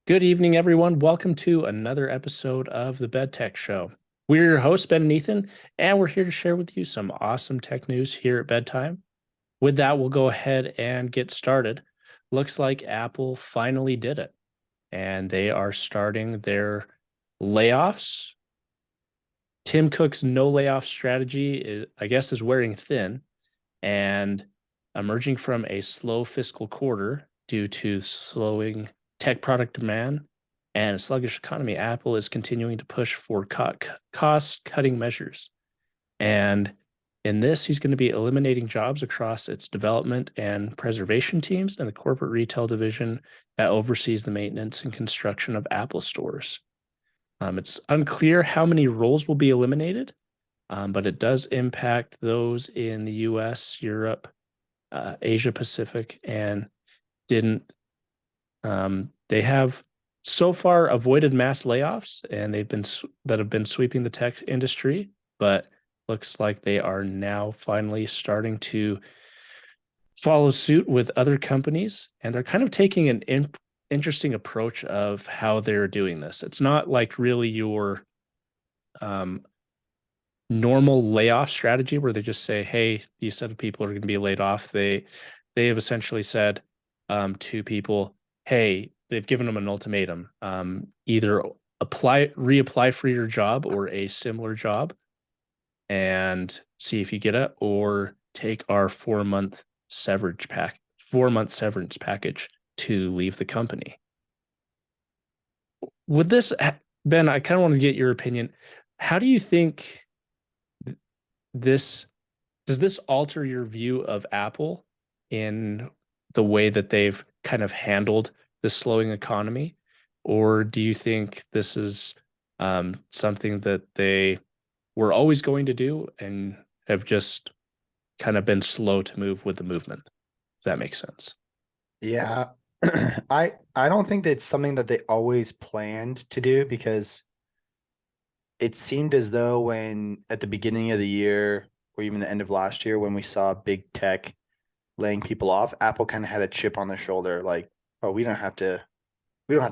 Good evening, everyone. Welcome to another episode of the Bed Tech Show. We're your hosts, Ben and Ethan, and we're here to share with you some awesome tech news here at bedtime. With that, we'll go ahead and get started. Looks like Apple finally did it, and they are starting their layoffs. Tim Cook's no layoff strategy, I guess, is wearing thin and emerging from a slow fiscal quarter due to slowing tech product demand and a sluggish economy. Apple is continuing to push for cost cutting measures. And in this, he's going to be eliminating jobs across its development and preservation teams and the corporate retail division that oversees the maintenance and construction of Apple stores. It's unclear how many roles will be eliminated, but it does impact those in the US, Europe, Asia Pacific, and didn't. They have so far avoided mass layoffs, and that have been sweeping the tech industry, but looks like they are now finally starting to follow suit with other companies, and they're kind of taking an interesting approach of how they're doing this. It's not like really your um, normal layoff strategy where they just say, "Hey, these set of people are going to be laid off." They have essentially said to people, "Hey," they've given them an ultimatum: either reapply for your job or a similar job, and see if you get it, or take our 4-month severance package to leave the company. With this, Ben, I kind of want to get your opinion. How do you think this does this alter your view of Apple in the way that they've kind of handled the slowing economy? Or do you think this is something that they were always going to do and have just kind of been slow to move with the movement, if that makes sense? Yeah. I don't think that it's something that they always planned to do because it seemed as though when at the beginning of the year or even the end of last year when we saw big tech laying people off, Apple kind of had a chip on their shoulder like, oh, we don't have to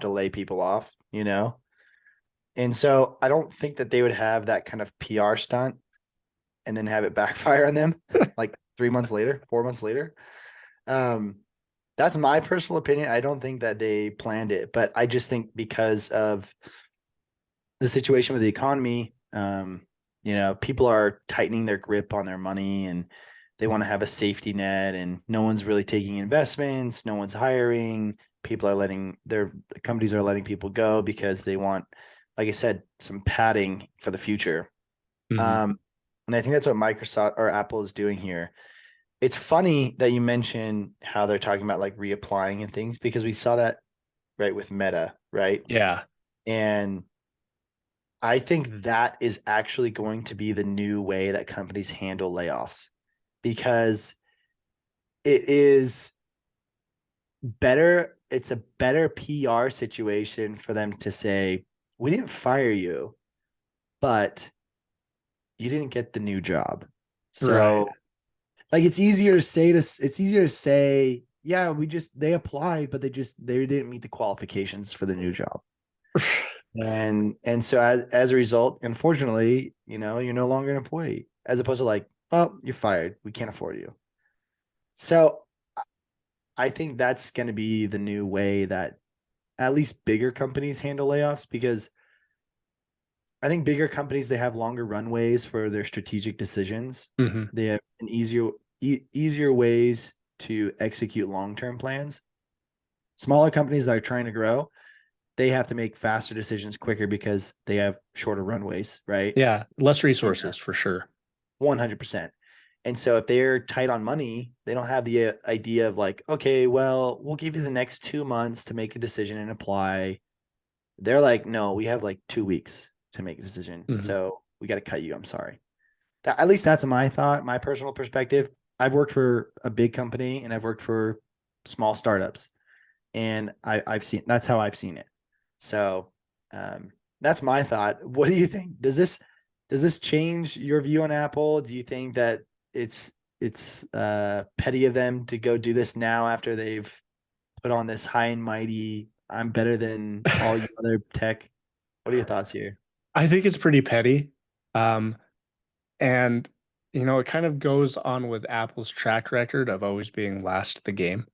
lay people off, you know? And so I don't think that they would have that kind of PR stunt and then have it backfire on them like 3 months later, 4 months later. Um, that's my personal opinion. I don't think that they planned it, but I just think because of the situation with the economy, people are tightening their grip on their money and they want to have a safety net, and no one's really taking investments, no one's hiring. People are letting their companies are letting people go because they want, like I said, some padding for the future. Mhm. And I think that's what Microsoft or Apple is doing here. It's funny that you mentioned how they're talking about like reapplying and things because we saw that right with Meta, right? Yeah. And I think that is actually going to be the new way that companies handle layoffs because it is better. It's a better PR situation for them to say, we didn't fire you, but you didn't get the new job. Right. So like it's easier to say, yeah, they applied, but they didn't meet the qualifications for the new job. And so as a result, unfortunately, you're no longer an employee, as opposed to like, oh, you're fired. We can't afford you. So I think that's going to be the new way that at least bigger companies handle layoffs, because I think bigger companies, they have longer runways for their strategic decisions. Hmm. They have an easier ways to execute long-term plans. Smaller companies that are trying to grow, they have to make faster decisions quicker because they have shorter runways, right? Yeah. Less And resources for sure. 100%. And so if they're tight on money, they don't have the idea of like, okay, well, we'll give you the next 2 months to make a decision and apply. They're like, no, we have like 2 weeks to make a decision. Hmm. So we got to cut you. I'm sorry. At least that's my thought, my personal perspective. I've worked for a big company and I've worked for small startups, and I've seen that's how I've seen it. So um, that's my thought. What do you think? Does this change your view on Apple? Do you think that it's petty of them to go do this now after they've put on this high and mighty I'm better than all you other tech. What are your thoughts here? I think it's pretty petty. Um, and it kind of goes on with Apple's track record of always being last to the game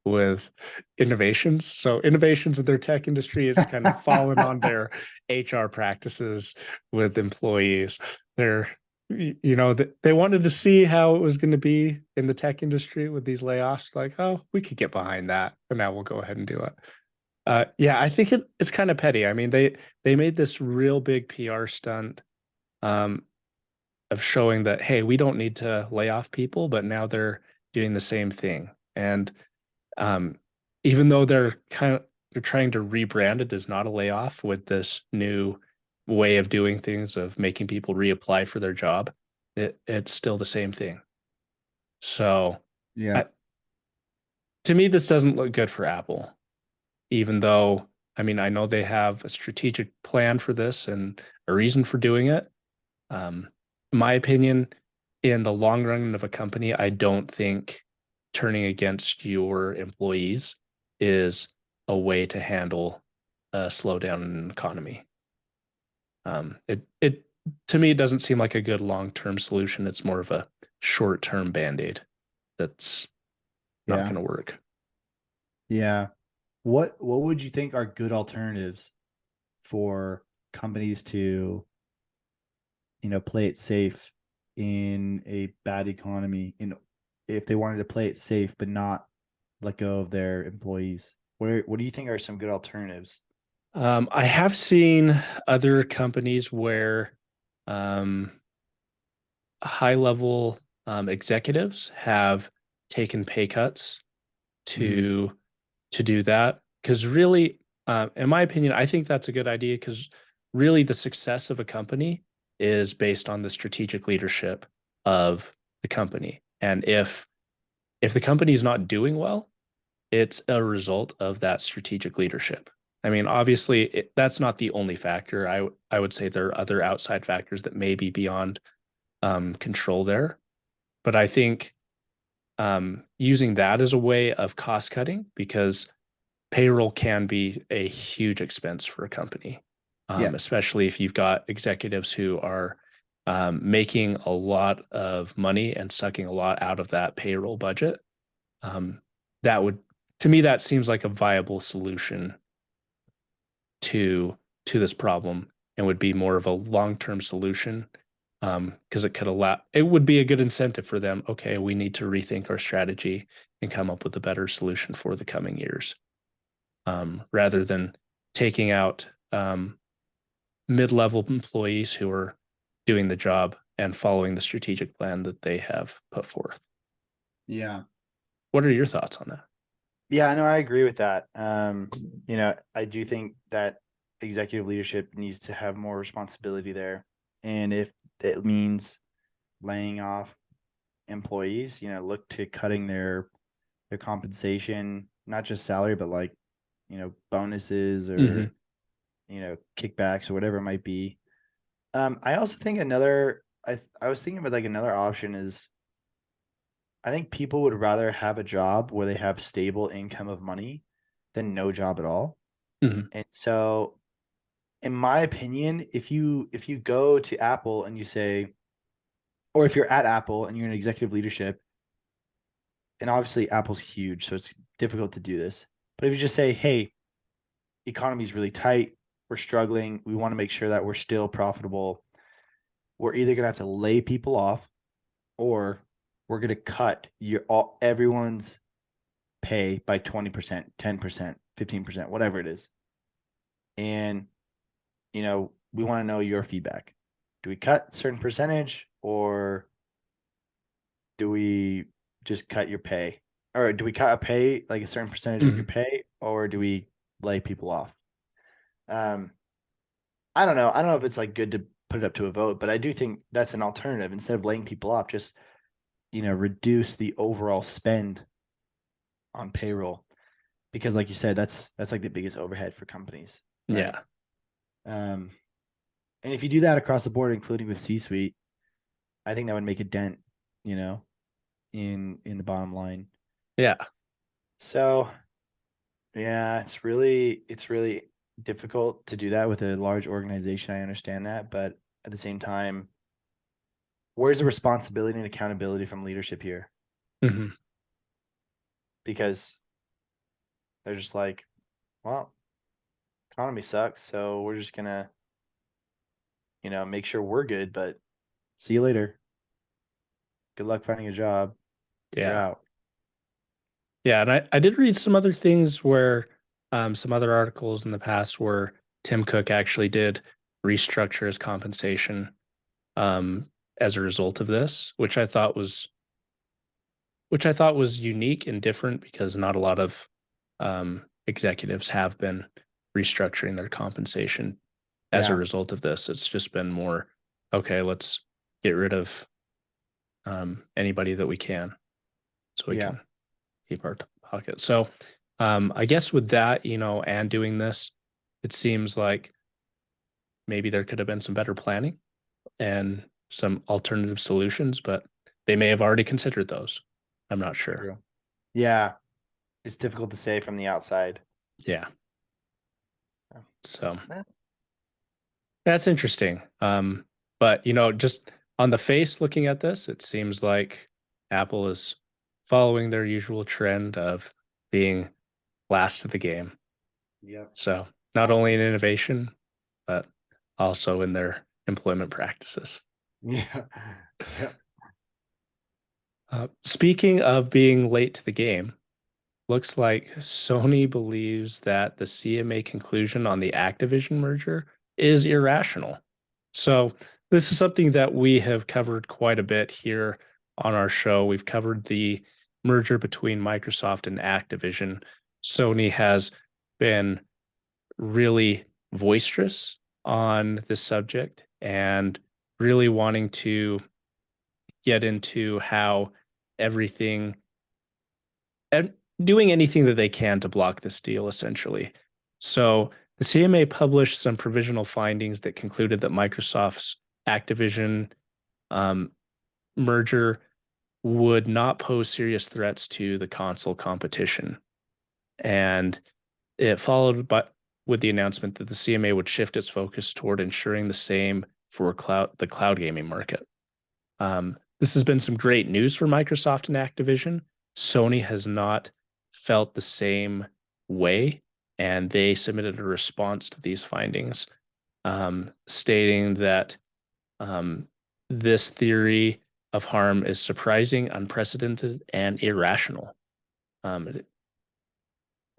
with innovations. So innovations in their tech industry is kind of fallen on their HR practices with employees. They're they wanted to see how it was going to be in the tech industry with these layoffs. Like, oh, we could get behind that, and now we'll go ahead and do it. Yeah, I think it's kind of petty. I mean, they made this real big PR stunt um, of showing that, hey, we don't need to lay off people, but now they're doing the same thing. And um, even though they're trying to rebrand it as not a layoff with this new way of doing things of making people reapply for their job, it's still the same thing. So Yeah. I, to me, this doesn't look good for Apple, even though I mean I know they have a strategic plan for this and a reason for doing it. In my opinion, in the long run of a company, I don't think turning against your employees is a way to handle a slowdown in an economy. It to me it doesn't seem like a good long-term solution. It's more of a short-term band-aid that's not Yeah. going to work. Yeah. What would you think are good alternatives for companies to, play it safe in a bad economy, if they wanted to play it safe but not let go of their employees? What do you think are some good alternatives? I have seen other companies where um, high level executives have taken pay cuts Mm-hmm. to do that because really, in my opinion, I think that's a good idea because really the success of a company is based on the strategic leadership of the company, and if the company is not doing well, it's a result of that strategic leadership. I mean, obviously, that's not the only factor. I would say there are other outside factors that may be beyond control there, but I think using that as a way of cost cutting because payroll can be a huge expense for a company, Yeah. especially if you've got executives who are making a lot of money and sucking a lot out of that payroll budget. Um, that would, to me, that seems like a viable solution to this problem and would be more of a long-term solution because it would be a good incentive for them. Okay, we need to rethink our strategy and come up with a better solution for the coming years, rather than taking out mid-level employees who are doing the job and following the strategic plan that they have put forth. Yeah. What are your thoughts on that? Yeah, no, I agree with that. I do think that executive leadership needs to have more responsibility there. And if it means laying off employees, look to cutting their compensation, not just salary, but like, bonuses Mm-hmm. or, kickbacks or whatever it might be. I also think I was thinking about like another option is I think people would rather have a job where they have stable income of money than no job at all. Mm-hmm. And so in my opinion, if you go to Apple and you say, or if you're at Apple and you're in executive leadership, and obviously Apple's huge, so it's difficult to do this. But if you just say, hey, economy's really tight, we're struggling, we want to make sure that we're still profitable, we're either gonna have to lay people off or we're gonna cut everyone's pay by 20%, 10%, 15%, whatever it is. And, we want to know your feedback. Do we cut a certain percentage or do we just cut your pay? Or do we cut a pay, like a certain percentage of Mm-hmm. your pay, or do we lay people off? Um, I don't know. I don't know if it's like good to put it up to a vote, but I do think that's an alternative. Instead of laying people off, just, reduce the overall spend on payroll. Because like you said, that's like the biggest overhead for companies, right? Yeah. Um, and if you do that across the board, including with C-suite, I think that would make a dent, you know, in the bottom line. Yeah. So Yeah, it's really difficult to do that with a large organization. I understand that, but at the same time, where's the responsibility and accountability from leadership here? Hmm. Because they're just like, well, economy sucks, so we're just gonna, make sure we're good, but see you later. Good luck finding a job. You're Yeah. out. Yeah. And I did read some other things where some other articles in the past where Tim Cook actually did restructure his compensation um, as a result of this, which I thought was unique and different because not a lot of executives have been restructuring their compensation as a Yeah, result of this. It's just been more, okay, let's get rid of anybody that we can so we yeah, can keep our pocket. So I guess with that, and doing this, it seems like maybe there could have been some better planning and some alternative solutions, but they may have already considered those. I'm not sure. true. Yeah, it's difficult to say from the outside. Yeah. Yeah. So Eh, that's interesting. But just on the face looking at this, it seems like Apple is following their usual trend of being last to the game. Yep. So not only Awesome. in innovation, but also in their employment practices. Yeah. Yep. Speaking of being late to the game, looks like Sony believes that the CMA conclusion on the Activision merger is irrational. So, this is something that we have covered quite a bit here on our show. We've covered the merger between Microsoft and Activision. Sony has been really boisterous on this subject and really wanting to get into how everything and doing anything that they can to block this deal, essentially. So the CMA published some provisional findings that concluded that Microsoft's Activision um, merger would not pose serious threats to the console competition. And it followed by with the announcement that the CMA would shift its focus toward ensuring the same for the cloud gaming market. This has been some great news for Microsoft and Activision. Sony has not felt the same way, and they submitted a response to these findings, stating that um, this theory of harm is surprising, unprecedented, and irrational. It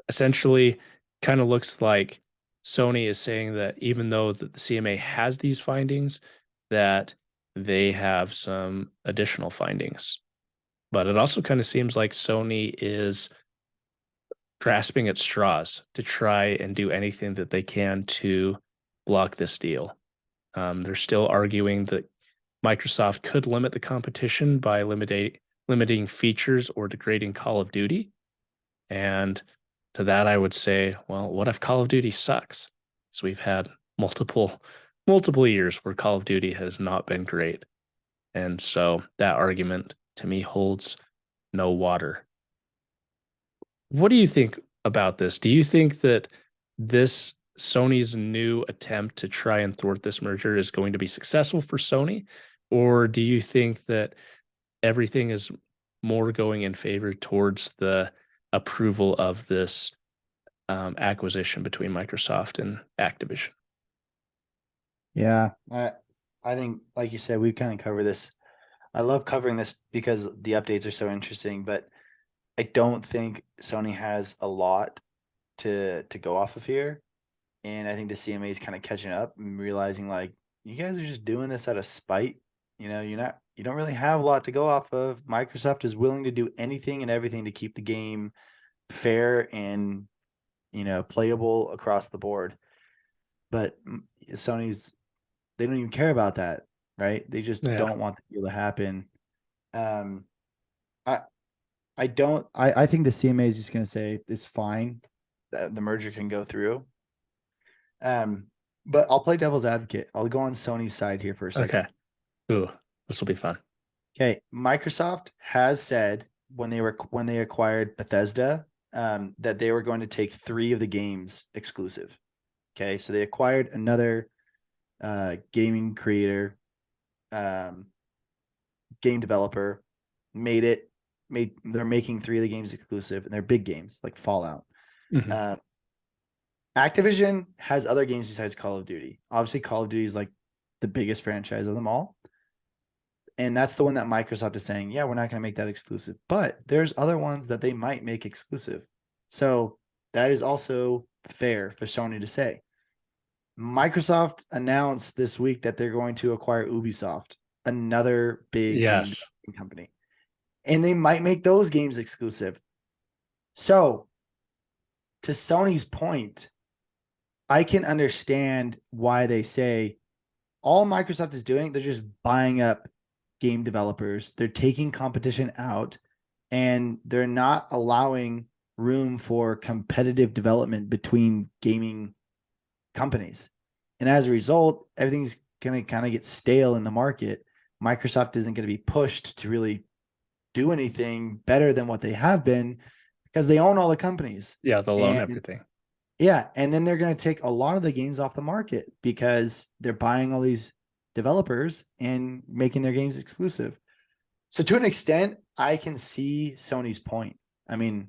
essentially kind of looks like Sony is saying that even though the CMA has these findings, that they have some additional findings. But it also kind of seems like Sony is grasping at straws to try and do anything that they can to block this deal. They're still arguing that Microsoft could limit the competition by limiting features or degrading Call of Duty. And to that, I would say, well, what if Call of Duty sucks? So we've had multiple years where Call of Duty has not been great. And so that argument to me holds no water. What do you think about this? Do you think that this Sony's new attempt to try and thwart this merger is going to be successful for Sony? Or do you think that everything is more going in favor towards the approval of this acquisition between Microsoft and Activision? Yeah. I think, like you said, we kind of cover this. I love covering this because the updates are so interesting, but I don't think Sony has a lot to go off of here. And I think the CMA is kind of catching up and realizing like you guys are just doing this out of spite. You don't really have a lot to go off of. Microsoft is willing to do anything and everything to keep the game fair and playable across the board. But Sony's they don't even care about that, right? They just Yeah. don't want the deal to happen. Um, I I don't. I think the CMA is just going to say it's fine. The merger can go through. Um, but I'll play devil's advocate. I'll go on Sony's side here for a Okay. second. Ooh, this will be fun. Okay, Microsoft has said when they acquired Bethesda that they were going to take 3 of the games exclusive. Okay, so they acquired another gaming creator, game developer, they're making 3 of the games exclusive, and they're big games like Fallout. Mhm. Activision has other games besides Call of Duty. Obviously, Call of Duty is like the biggest franchise of them all. And that's the one that Microsoft is saying, yeah, we're not going to make that exclusive. But there's other ones that they might make exclusive. So that is also fair for Sony to say. Microsoft announced this week that they're going to acquire Ubisoft, another big game Yes. company. And they might make those games exclusive. So, to Sony's point, I can understand why they say all Microsoft is doing, they're just buying up game developers. They're taking competition out, and they're not allowing room for competitive development between gaming companies. And as a result, everything's going to kind of get stale in the market. Microsoft isn't going to be pushed to really do anything better than what they have been because they own all the companies. Yeah, they'll own And everything. yeah, and then they're going to take a lot of the games off the market because they're buying all these developers and making their games exclusive. So to an extent, I can see Sony's point. I mean,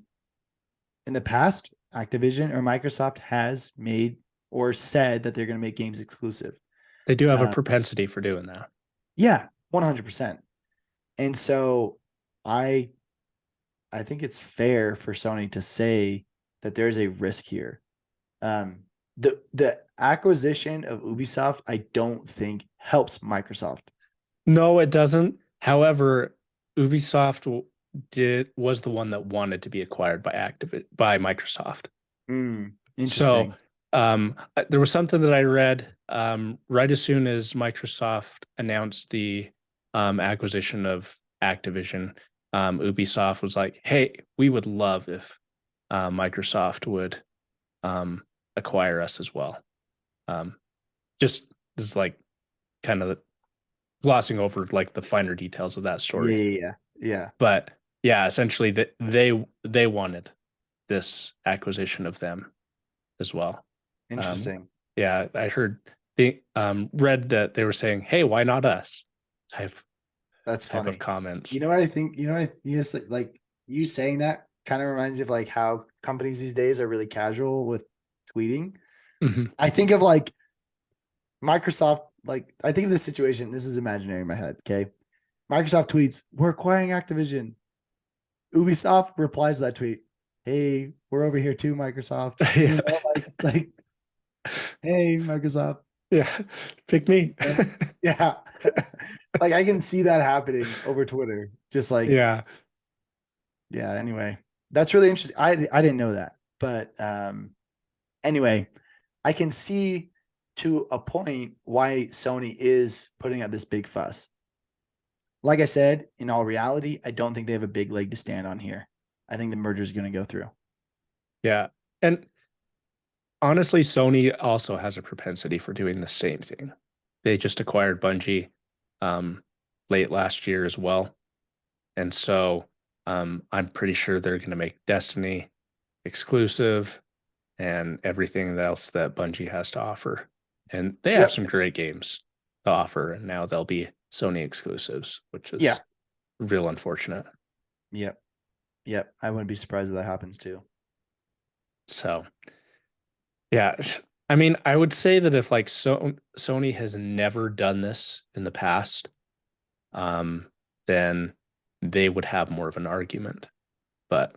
in the past, Activision or Microsoft has made or said that they're going to make games exclusive. They do have a propensity for doing that. Yeah, 100%. And so I think it's fair for Sony to say that there's a risk here. The acquisition of Ubisoft, I don't think helps Microsoft. No, it doesn't. However, Ubisoft was the one that wanted to be acquired by Microsoft. So Interesting. there was something that I read right as soon as Microsoft announced the acquisition of Activision. Ubisoft was like, "Hey, we would love if Microsoft would acquire us as well." Just is like kind of glossing over like the finer details of that story. Yeah. But yeah, essentially they wanted this acquisition of them as well. Interesting. Yeah, I heard the read that they were saying, "Hey, why not us?" type That's type of funny. comments. You know what I think? You know what? Yes, like you saying that kind of reminds me of like how companies these days are really casual with tweeting. Mhm. I think of like Microsoft, like I think of this situation. This is imaginary in my head. Okay. Microsoft tweets, "We're acquiring Activision." Ubisoft replies to that tweet, "Hey, we're over here too, Microsoft." Yeah, You know, like, hey, Microsoft. yeah, pick me. Yeah. Like I can see that happening over Twitter. Just like, Yeah, yeah, anyway. That's really interesting. I didn't know that. But anyway, I can see to a point why Sony is putting up this big fuss. Like I said, in all reality, I don't think they have a big leg to stand on here. I think the merger is going to go through. yeah, and honestly, Sony also has a propensity for doing the same thing. They just acquired Bungie um, late last year as well, and so I'm pretty sure they're going to make Destiny exclusive and everything else that Bungie has to offer. And they have Yep. some great games to offer, and now they'll be Sony exclusives, which Yeah. is real unfortunate. Yep. Yep. I wouldn't be surprised if that happens too. So, yeah, I mean, I would say that if like Sony has never done this in the past, um, then they would have more of an argument. But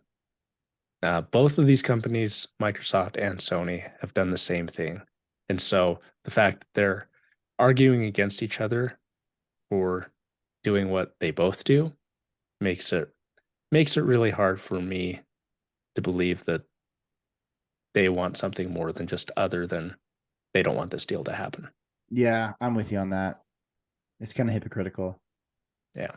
both of these companies, Microsoft and Sony, have done the same thing. And so the fact that they're arguing against each other for doing what they both do makes it really hard for me to believe that they want something more than just other than they don't want this deal to happen. Yeah, I'm with you on that. It's kind of hypocritical. Yeah.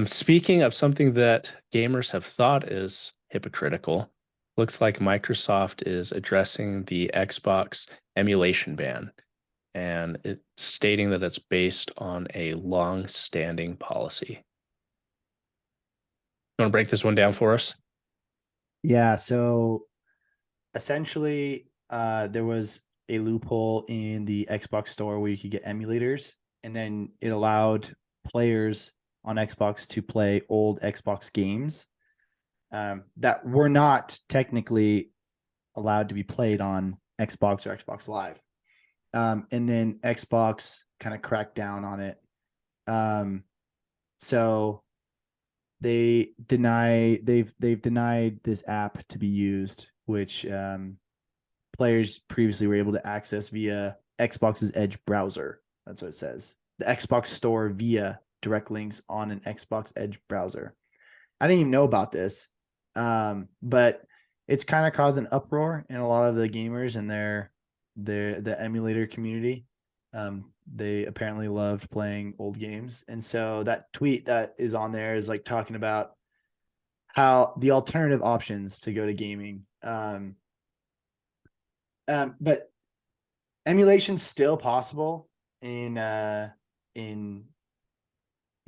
Speaking of something that gamers have thought is hypocritical, looks like Microsoft is addressing the Xbox emulation ban, and it's stating that it's based on a long-standing policy. You want to break this one down for us? Yeah, so essentially, there was a loophole in the Xbox store where you could get emulators, and then it allowed players on Xbox to play old Xbox games that were not technically allowed to be played on Xbox or Xbox Live. And then Xbox kind of cracked down on it. Um, so they've denied this app to be used, which players previously were able to access via Xbox's Edge browser. That's what it says. The Xbox store via direct links on an Xbox Edge browser. I didn't even know about this, but it's kind of caused an uproar in a lot of the gamers and the emulator community. They apparently loved playing old games, and so that tweet that is on there is like talking about how the alternative options to go to gaming. But emulation's still possible in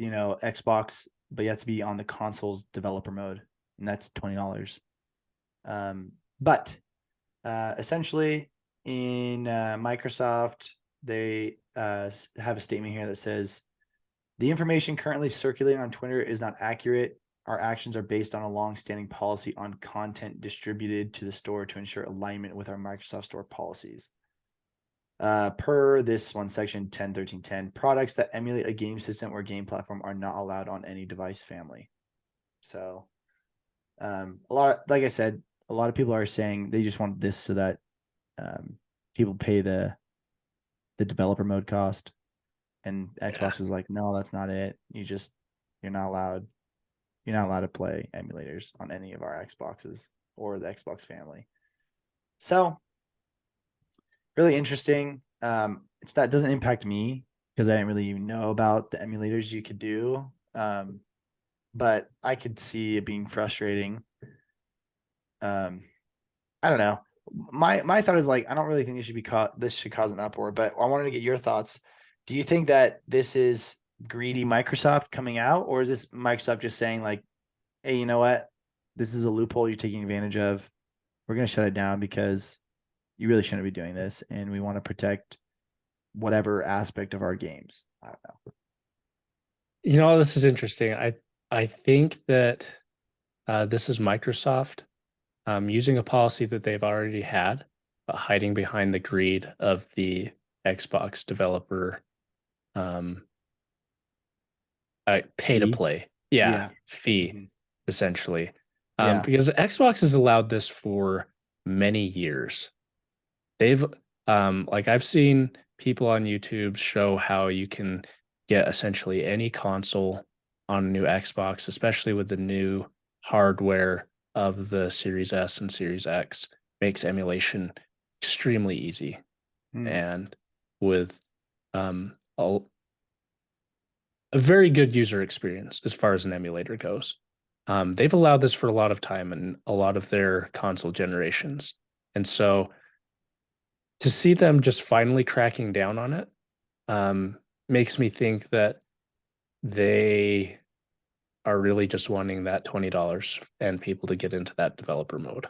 Xbox, but you have to be on the console's developer mode, and that's $20. But essentially, in Microsoft, they have a statement here that says the information currently circulating on Twitter is not accurate. Our actions are based on a long-standing policy on content distributed to the store to ensure alignment with our Microsoft Store policies. Per this one, section 10.13.10, products that emulate a game system or game platform are not allowed on any device family. So, like I said, a lot of people are saying they just want this so that people pay the developer mode cost, and Xbox is like, no, that's not it. You're not allowed. You're not allowed to play emulators on any of our Xboxes or the Xbox family. So really interesting. That doesn't impact me because I didn't really even know about the emulators you could do. But I could see it being frustrating. I don't know. My thought is like I don't really think this should cause an uproar, but I wanted to get your thoughts. Do you think that this is greedy Microsoft coming out, or is this Microsoft just saying like, hey, you know what? This is a loophole you're taking advantage of. We're gonna shut it down because you really shouldn't be doing this, and we want to protect whatever aspect of our games. I don't know. This is interesting. I think that this is Microsoft using a policy that they've already had, but hiding behind the greed of the Xbox developer um, pay to Fee? play. Yeah, Yeah. fee, Mhm. essentially. Yeah. Because Xbox has allowed this for many years. They've like I've seen people on YouTube show how you can get essentially any console on a new Xbox, especially with the new hardware of the Series S and Series X, makes emulation extremely easy. Mm. And with um, a very good user experience as far as an emulator goes. They've allowed this for a lot of time in a lot of their console generations. And so to see them just finally cracking down on it makes me think that they are really just wanting that $20 and people to get into that developer mode.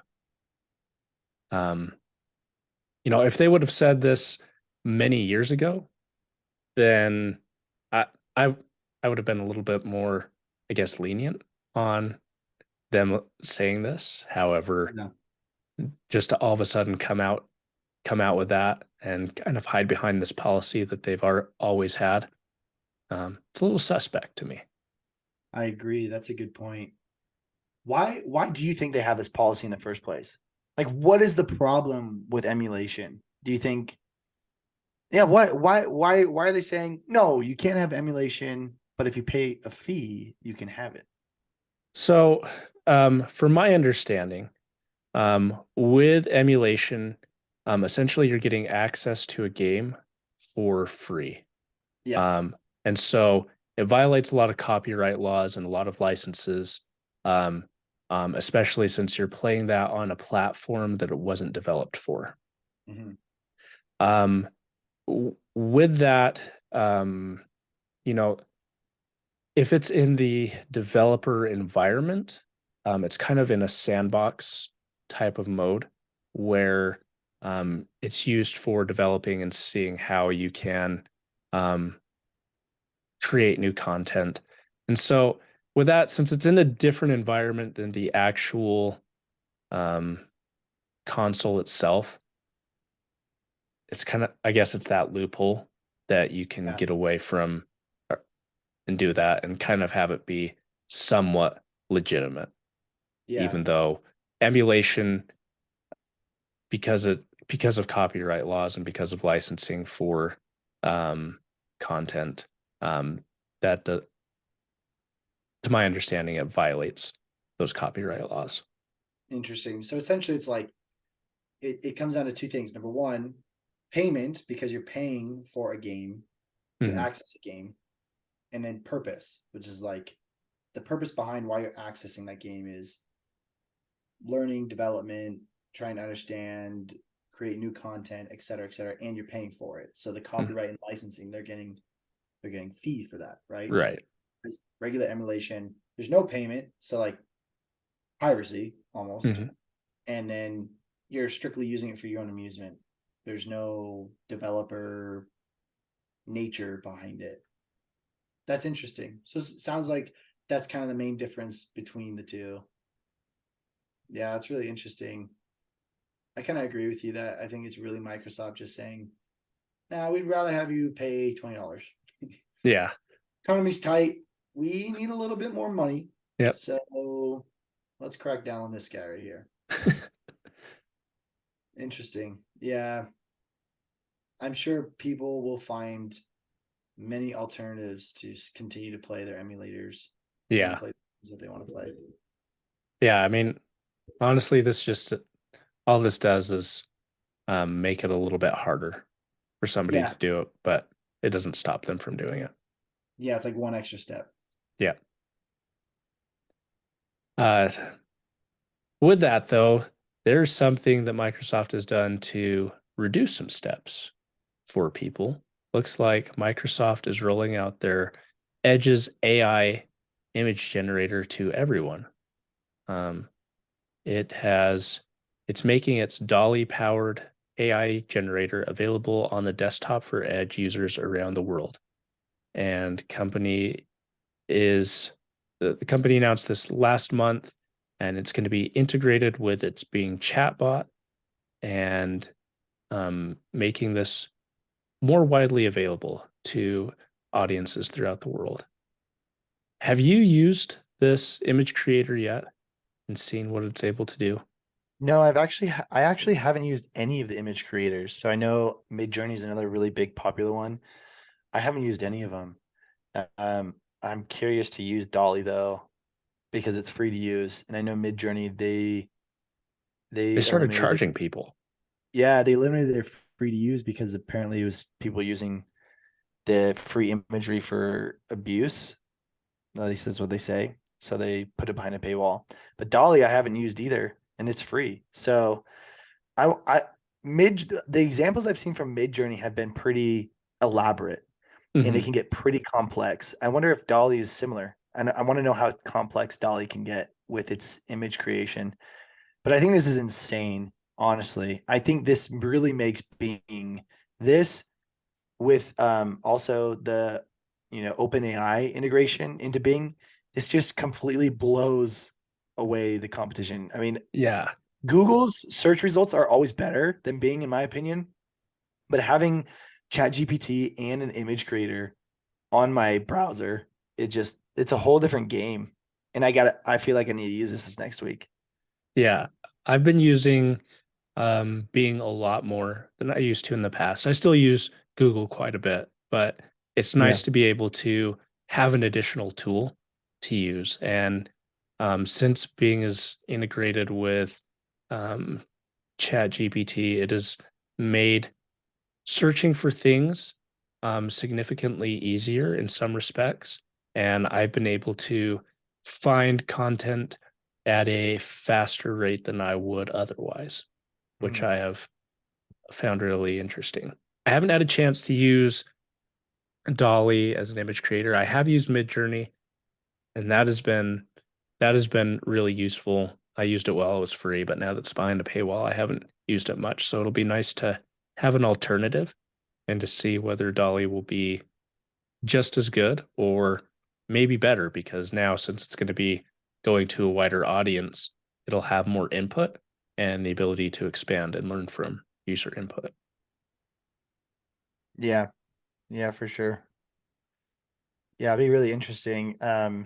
Um, if they would have said this many years ago, then I I I would have been a little bit more, I guess, lenient on them saying this. However, Yeah. just to all of a sudden come out with that and kind of hide behind this policy that they've always had, it's a little suspect to me. I agree. That's a good point. Why do you think they have this policy in the first place? Like what is the problem with emulation? Do you think yeah, why are they saying no, you can't have emulation, but if you pay a fee, you can have it? So, from my understanding, with emulation, essentially you're getting access to a game for free. Yeah. Um, and so it violates a lot of copyright laws and a lot of licenses, um, especially since you're playing that on a platform that it wasn't developed for. Mhm. Um, with that, you know, if it's in the developer environment, It's kind of in a sandbox type of mode where it's used for developing and seeing how you can um, create new content. And so, with that, since it's in a different environment than the actual um, console itself, it's kind of, I guess, it's that loophole that you can Yeah. get away from and do that and kind of have it be somewhat legitimate, Yeah. even though emulation, because of copyright laws and because of licensing for um, content, that to my understanding, it violates those copyright laws. Interesting. So essentially, it's like it comes down to two things. Number one, payment, because you're paying for a game to Mhm. access a game, and then purpose, which is like the purpose behind why you're accessing that game is learning, development, trying to understand, create new content, et cetera, and you're paying for it. So the Mhm. copyright and licensing, they're getting fee for that, right? Right. Because regular emulation, there's no payment, so like piracy almost, Mhm. and then you're strictly using it for your own amusement. There's no developer nature behind it. That's interesting. So it sounds like that's kind of the main difference between the two. Yeah, it's really interesting. I kind of agree with you that I think it's really Microsoft just saying, "Nah, we'd rather have you pay $20. Yeah. Economy's tight. We need a little bit more money, Yep. so let's crack down on this guy right here." Interesting. Yeah, I'm sure people will find many alternatives to continue to play their emulators and Yeah. play the games that they want to play. Yeah. I mean, honestly, this just all this does is make it a little bit harder for somebody Yeah, to do it, but it doesn't stop them from doing it. yeah, it's like one extra step. Yeah. Uh, with that, though, there's something that Microsoft has done to reduce some steps for people. Looks like Microsoft is rolling out their Edge's AI image generator to everyone. Um, it has it's making its Dolly powered AI generator available on the desktop for Edge users around the world. And is the company announced this last month, and it's going to be integrated with its Bing chatbot and making this more widely available to audiences throughout the world. Have you used this image creator yet and seen what it's able to do? No, I actually haven't used any of the image creators. So I know Midjourney is another really big popular one. I haven't used any of them. I'm curious to use Dolly though because it's free to use, and I know Midjourney They they started eliminated their charging people. yeah they eliminated their free to use because apparently it was people using the free imagery for abuse. At least that's what they say. So they put it behind a paywall. But Dolly, I haven't used either, and it's free. So I the examples I've seen from Midjourney have been pretty elaborate, and they Mhm. can get pretty complex. I wonder if Dolly is similar, and I want to know how complex Dolly can get with its image creation. But I think this is insane. Honestly, I think this really makes Bing this with also the OpenAI integration into Bing. This just completely blows away the competition. I mean, Yeah. Google's search results are always better than Bing, in my opinion. But having ChatGPT and an image creator on my browser, it's a whole different game. And I feel like I need to use this next week. Yeah. I've been using Bing a lot more than I used to in the past. I still use Google quite a bit, but it's Yeah. nice to be able to have an additional tool to use. And since Bing is integrated with um, Chat GPT, it has made searching for things significantly easier in some respects. And I've been able to find content at a faster rate than I would otherwise, which Mhm. I have found really interesting. I haven't had a chance to use Dolly as an image creator. I have used Midjourney, and that has been That has been really useful. I used it while it was free, but now that's behind a paywall, I haven't used it much. So it'll be nice to have an alternative and to see whether Dolly will be just as good or maybe better because now, since it's going to be going to a wider audience, it'll have more input and the ability to expand and learn from user input. Yeah, yeah, for sure. Yeah, it'd be really interesting. I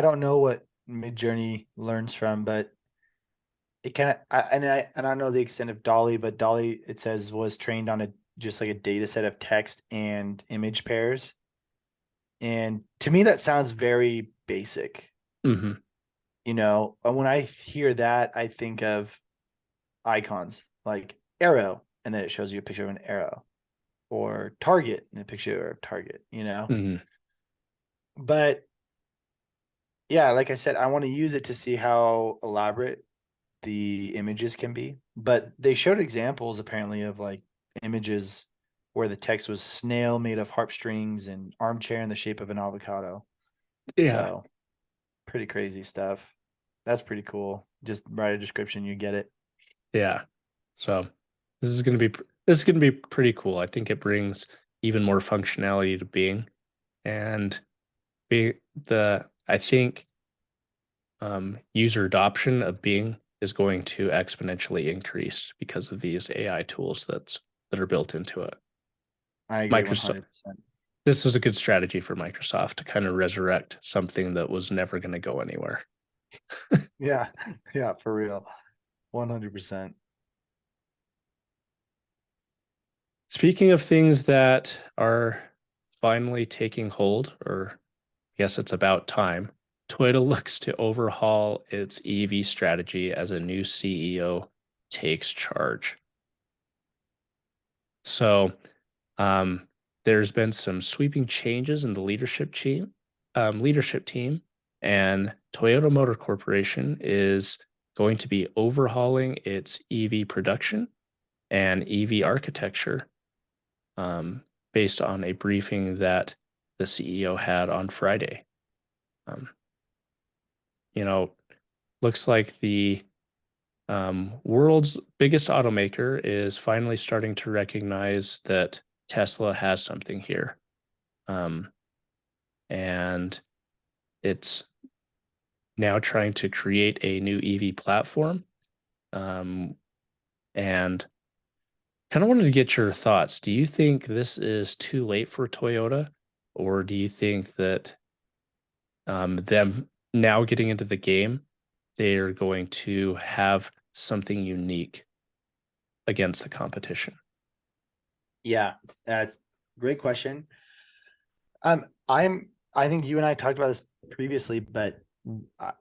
don't know what Midjourney learns from, but it kind of I don't know the extent of Dolly, but Dolly, it says, was trained on a just like a data set of text and image pairs. And to me, that sounds very basic. Hmm. And when I hear that, I think of icons like arrow, and then it shows you a picture of an arrow, or target and a picture of target. Hmm. But yeah, like I said, I want to use it to see how elaborate the images can be. But they showed examples apparently of like images where the text was snail made of harp strings and armchair in the shape of an avocado. Yeah. So pretty crazy stuff. That's pretty cool. Just write a description, you get it. Yeah. So this is gonna be pretty cool. I think it brings even more functionality to Bing and be the I think user adoption of Bing is going to exponentially increase because of these AI tools that are built into it. I agree Microsoft 100%. This is a good strategy for Microsoft to kind of resurrect something that was never going to go anywhere. Yeah. Yeah, for real. 100%. Speaking of things that are finally taking hold, or I guess it's about time, Toyota looks to overhaul its EV strategy as a new CEO takes charge. So, um, there's been some sweeping changes in the leadership team, and Toyota Motor Corporation is going to be overhauling its EV production and EV architecture, um, based on a briefing that the CEO had on Friday. Um, you know, looks like the world's biggest automaker is finally starting to recognize that Tesla has something here. Um, and it's now trying to create a new EV platform. Um, and kind of wanted to get your thoughts. Do you think this is too late for Toyota, or do you think that them now getting into the game, they're going to have something unique against the competition? Yeah, that's a great question. Um, I think you and I talked about this previously, but uh,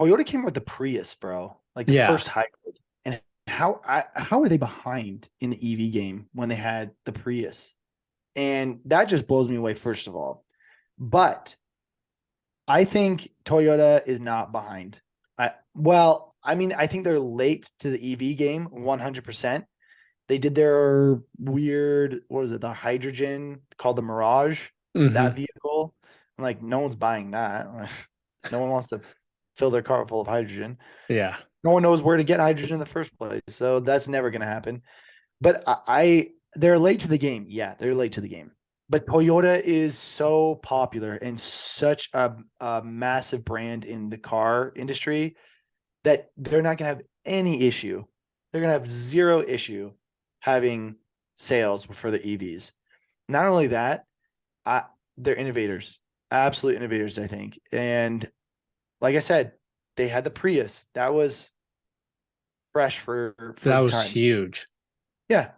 Toyota came with the Prius, bro, like the Yeah, first hybrid. And how are they behind in the EV game when they had the Prius? And that just blows me away, first of all. But I think Toyota is not behind. I think they're late to the EV game 100%. They did their weird, what is it, the hydrogen called the Mirage, that hmm, vehicle. Like, no one's buying that. No one wants to fill their car full of hydrogen. yeah, No one knows where to get hydrogen in the first place. So that's never going to happen. But they're late to the game. Yeah, they're late to the game. But Toyota is so popular and such a massive brand in the car industry that they're not going to have any issue. They're going to have zero issue having sales for the EVs. Not only that, I, they're innovators, absolute innovators, I think. And like I said, they had the Prius. That was fresh for that the was time. huge. Yeah,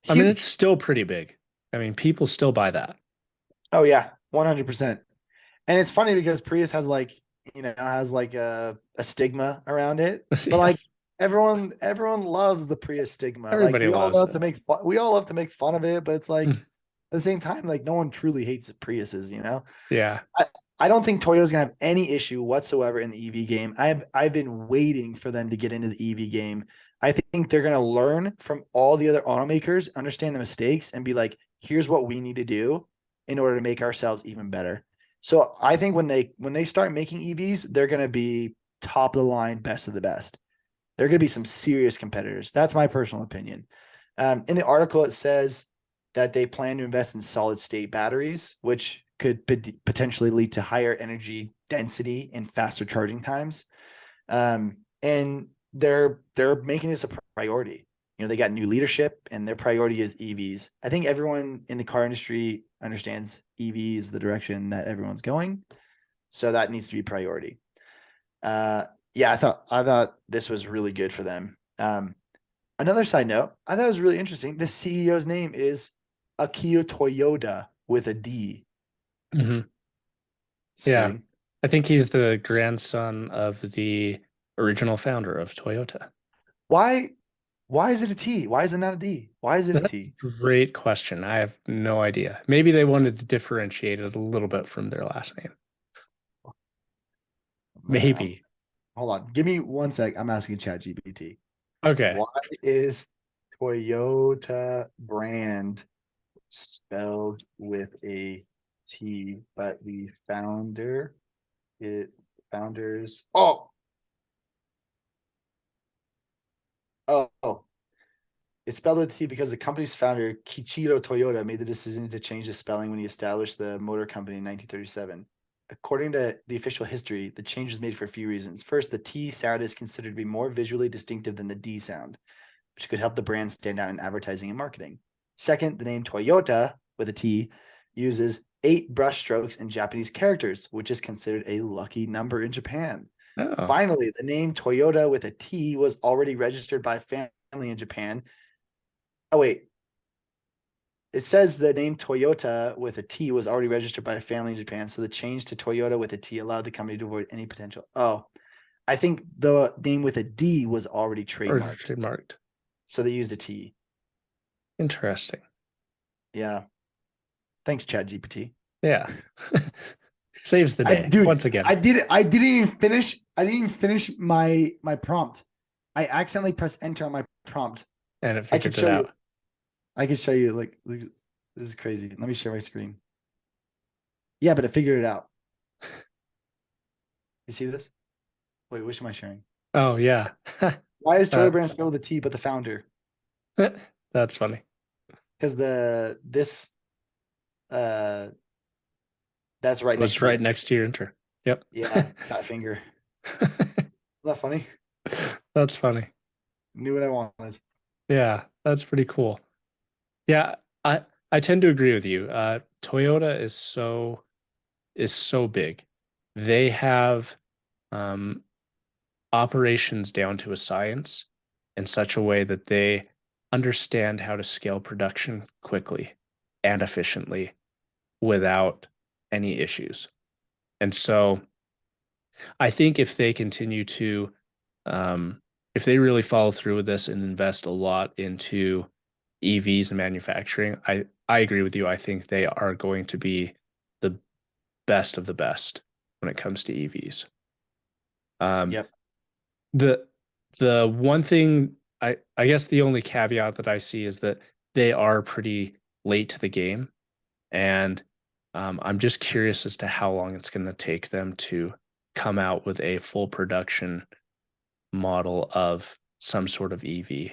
I mean, it's huge. still pretty big. I mean, people still buy that. Oh yeah, 100%. And it's funny because Prius has like, has like a stigma around it, but like Yes, everyone loves the Prius stigma. Like everybody loves it. we all love to make fun of it, but it's like Mm, at the same time, like no one truly hates Priuses. yeah, I, I don't think Toyota's gonna have any issue whatsoever in the EV game. I've been waiting for them to get into the EV game. I think they're gonna learn from all the other automakers, understand the mistakes, and be like, here's what we need to do in order to make ourselves even better. So I think when they start making EVs, they're going to be top of the line, best of the best. They're going to be some serious competitors. That's my personal opinion. In the article, it says that they plan to invest in solid state batteries, which could potentially lead to higher energy density and faster charging times. And they're making this a priority. You know, they got new leadership and their priority is EVs. I think everyone in the car industry understands EV is the direction that everyone's going. So that needs to be priority. Yeah, I thought this was really good for them. Another side note, I thought it was really interesting. The CEO's name is Akio Toyoda with a D. Hmm. It's Yeah. fitting. I think he's the grandson of the original founder of Toyota. Why? Why is it a T? Why is it not a D? Why is it a That's T? a great question. I have no idea. Maybe they wanted to differentiate it a little bit from their last name. Man, Maybe. hold on. Give me 1 sec. I'm asking ChatGPT. Okay. Why is Toyota brand spelled with a T, but the founders. Oh, it's spelled with a T because the company's founder, Kichiro Toyota, made the decision to change the spelling when he established the motor company in 1937. According to the official history, the change was made for a few reasons. First, the T sound is considered to be more visually distinctive than the D sound, which could help the brand stand out in advertising and marketing. Second, the name Toyota with a T uses 8 brush strokes in Japanese characters, which is considered a lucky number in Japan. Oh, Finally, the name Toyota with a T was already registered by a family in Japan. Oh, wait. It says the name Toyota with a T was already registered by a family in Japan. So the change to Toyota with a T allowed the company to avoid any potential. Oh, I think the name with a D was already or trademarked. trademarked. So they used a T. Interesting. Yeah. Thanks, ChatGPT. Yeah. Saves the I day dude, once again. I didn't even finish my prompt. I accidentally pressed enter on my prompt. And it I could figured it show you. out. I could show you like this is crazy. Let me share my screen. Yeah, but it figured it out. You see this? Wait, which am I sharing? Oh, yeah. Why is Toy Brand That's spelled with a T but the founder? that's funny. Because this uh that's right It next was to the right next to your enter. Yep. yeah, fat finger. Isn't that funny? That's funny. Knew what I wanted. Yeah, that's pretty cool. Yeah, I tend to agree with you. Toyota is so big. They have um, operations down to a science in such a way that they understand how to scale production quickly and efficiently without any issues. And so I think if they continue to, um, if they really follow through with this and invest a lot into EVs and manufacturing, I agree with you. I think they are going to be the best of the best when it comes to EVs. Um, Yep. the the one thing I guess the only caveat that I see is that they are pretty late to the game, and I'm just curious as to how long it's going to take them to come out with a full production model of some sort of EV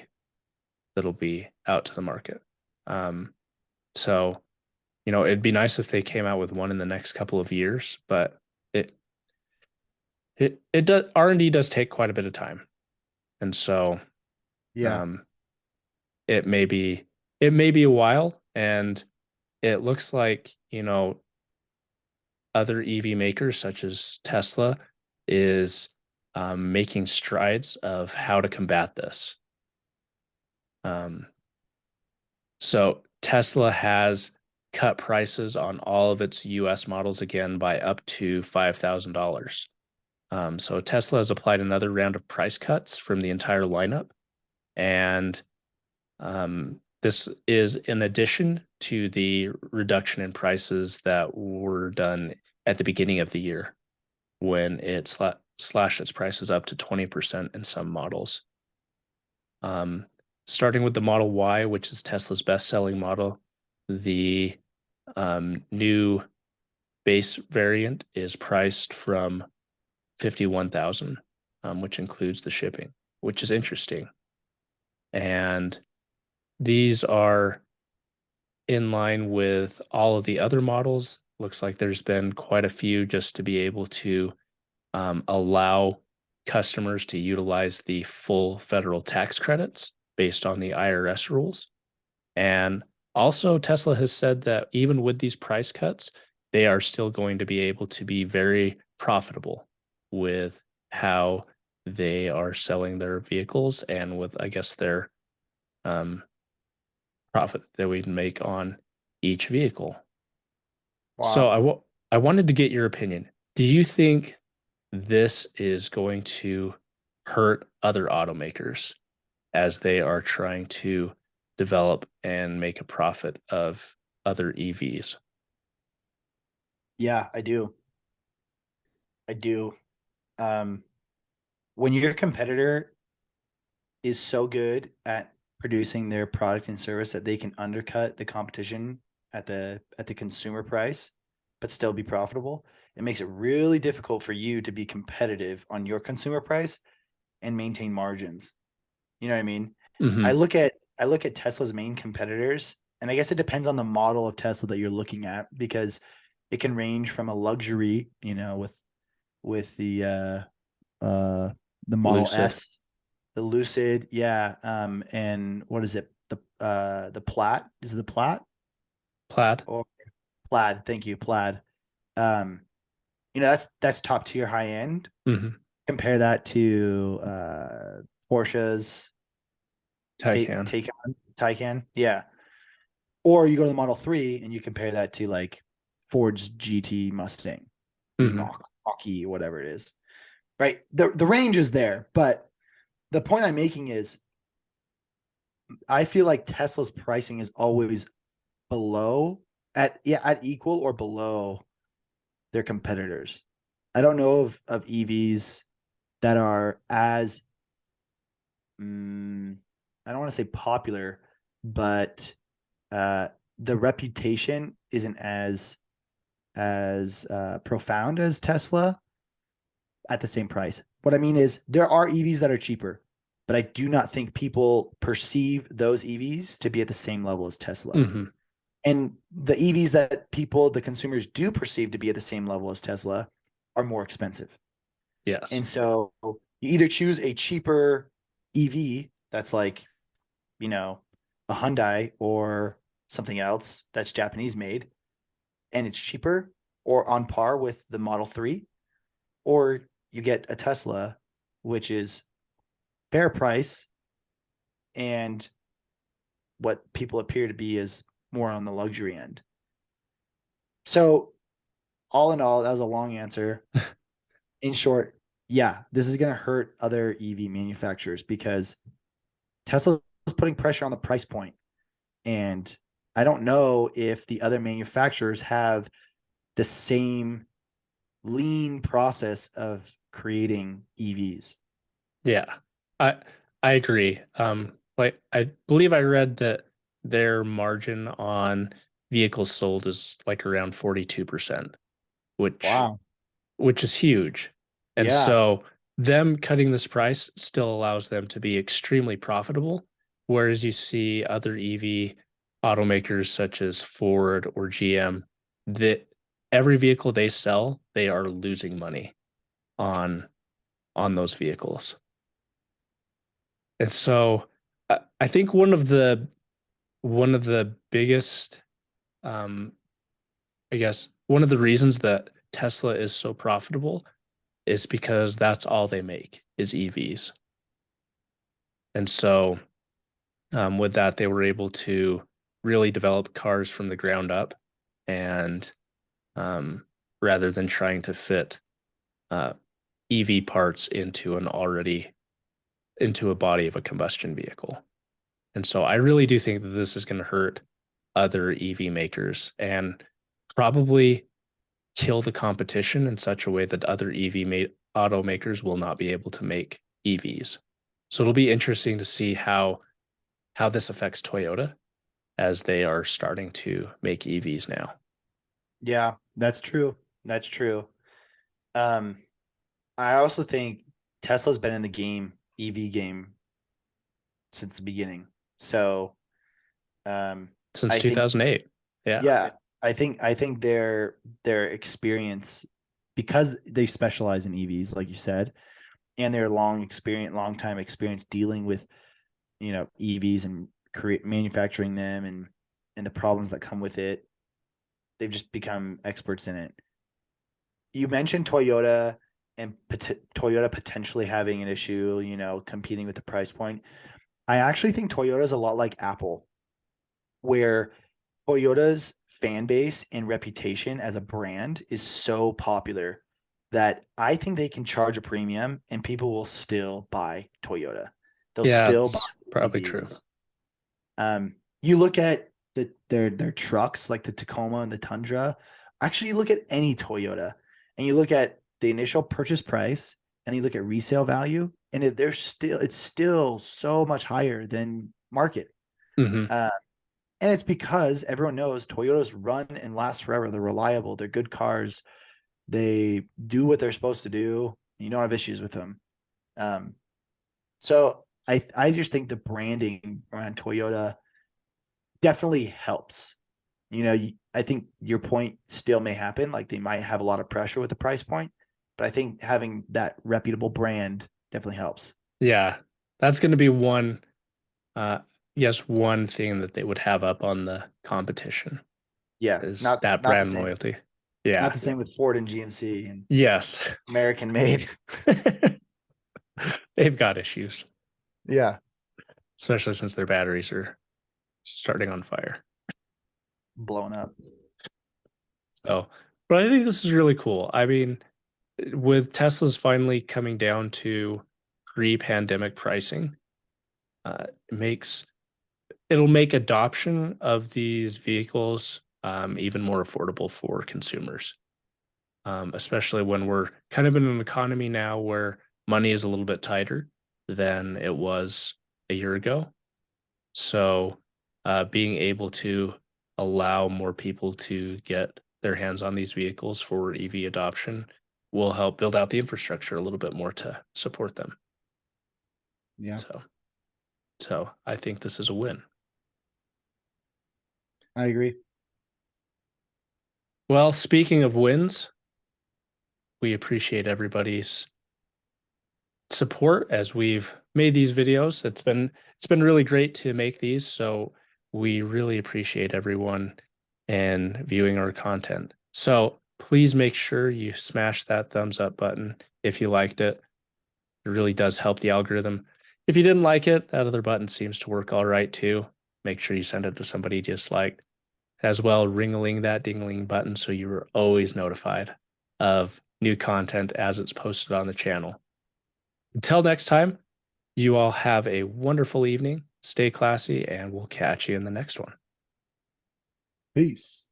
that'll be out to the market. Um, so, it'd be nice if they came out with one in the next couple of years, but it it does R&D does take quite a bit of time, and so Yeah. um, it may be it may be a while, and it looks like other EV makers such as Tesla is making strides of how to combat this. Um, so Tesla has cut prices on all of its US models again by up to $5,000. So Tesla has applied another round of price cuts from the entire lineup. And this is in addition to the reduction in prices that were done at the beginning of the year when it slashed its prices up to 20% in some models. Um, Starting with the Model Y, which is Tesla's best-selling model, the new base variant is priced from 51,000, which includes the shipping, which is interesting. And these are in line with all of the other models. Looks like there's been quite a few just to be able to allow customers to utilize the full federal tax credits based on the IRS rules. And also, Tesla has said that even with these price cuts, they are still going to be able to be very profitable with how they are selling their vehicles and with, I guess, their um, profit that we make on each vehicle. So Wow. I wanted to get your opinion. Do you think this is going to hurt other automakers as they are trying to develop and make a profit of other EVs? Yeah, I do. I do. Um, when your competitor is so good at producing their product and service that they can undercut the competition at the consumer price, but still be profitable, it makes it really difficult for you to be competitive on your consumer price and maintain margins. You know what I mean? Hmm. I look at Tesla's main competitors, and I guess it depends on the model of Tesla that you're looking at because it can range from a luxury, you know, with the Model Lucid, S, the Lucid, yeah, and what is it? The Plaid, is it the Plaid Plaid. or Plaid? Thank you, Plaid. Um, you know, that's top tier high end. Hmm. Compare that to Porsche's Taycan. Taycan, yeah. Or you go to the Model 3 and you compare that to like Ford's GT Mustang, the Hmm. Mach-E, whatever it is. Right? The range is there, but the point I'm making is I feel like Tesla's pricing is always below at equal or below their competitors. I don't know of EVs that are as I don't want to say popular, but uh, the reputation isn't as profound as Tesla at the same price. What I mean is there are EVs that are cheaper, but I do not think people perceive those EVs to be at the same level as Tesla. Hmm. And the EVs that people, the consumers do perceive to be at the same level as Tesla are more expensive. Yes. And so you either choose a cheaper EV that's like, you know, a Hyundai or something else that's Japanese made and it's cheaper or on par with the Model 3, or you get a Tesla, which is fair price and what people appear to be is more on the luxury end. So, all in all, that was a long answer. In short, yeah, this is going to hurt other EV manufacturers because Tesla is putting pressure on the price point. And I don't know if the other manufacturers have the same lean process of creating EVs. Yeah. I I agree. Like I believe I read that their margin on vehicles sold is like around 42%, which Wow. which is huge. And Yeah. so them cutting this price still allows them to be extremely profitable. Whereas you see other EV automakers such as Ford or GM, that every vehicle they sell, they are losing money on on those vehicles. And so I think one of the biggest I guess one of the reasons that Tesla is so profitable is because that's all they make is EVs. And so with that, they were able to really develop cars from the ground up and um, rather than trying to fit uh, EV parts into an already into a body of a combustion vehicle. And so I really do think that this is going to hurt other EV makers and probably kill the competition in such a way that other automakers will not be able to make EVs. So it'll be interesting to see how this affects Toyota as they are starting to make EVs now. Yeah. That's true. That's true. Um, I also think Tesla's been in the EV game, since the beginning. So, um, Since I think, 2008. Yeah. yeah, I think their experience, because they specialize in EVs, like you said, and their long time experience dealing with, EVs and manufacturing them and the problems that come with it. They've just become experts in it. You mentioned Toyota and Toyota potentially having an issue, competing with the price point. I actually think Toyota is a lot like Apple, where Toyota's fan base and reputation as a brand is so popular that I think they can charge a premium and people will still buy Toyota. They'll Yeah, still buy it's probably true. EVs. You look at their trucks like the Tacoma and the Tundra. Actually, you look at any Toyota and you look at the initial purchase price and you look at resale value, and it's still so much higher than market. Hmm. Uh, and it's because everyone knows Toyotas run and last forever. They're reliable. They're good cars. They do what they're supposed to do. You don't have issues with them. Um, so I just think the branding around Toyota definitely helps. I think your point still may happen. Like they might have a lot of pressure with the price point, but I think having that reputable brand definitely helps. Yeah. That's going to be one, uh, yes, one thing that they would have up on the competition Yeah, is not that not the brand same. loyalty. Not Yeah. the same with Ford and GMC and Yes. American made. They've got issues, Yeah, especially since their batteries are starting on fire. blown up. So, but I think this is really cool. I mean, with Tesla's finally coming down to pre-pandemic pricing, it makes it'll make adoption of these vehicles even more affordable for consumers, especially when we're kind of in an economy now where money is a little bit tighter than it was a year ago. So, being able to allow more people to get their hands on these vehicles for EV adoption will help build out the infrastructure a little bit more to support them. Yeah, So, so I think this is a win. I agree. Well, speaking of wins, we appreciate everybody's support as we've made these videos. It's been really great to make these, so we really appreciate everyone and viewing our content. So please make sure you smash that thumbs up button if you liked it. It really does help the algorithm. If you didn't like it, that other button seems to work all right too. Make sure you send it to somebody you disliked. As well, ringling that dingling button so you are always notified of new content as it's posted on the channel. Until next time, you all have a wonderful evening. Stay classy, and we'll catch you in the next one. Peace.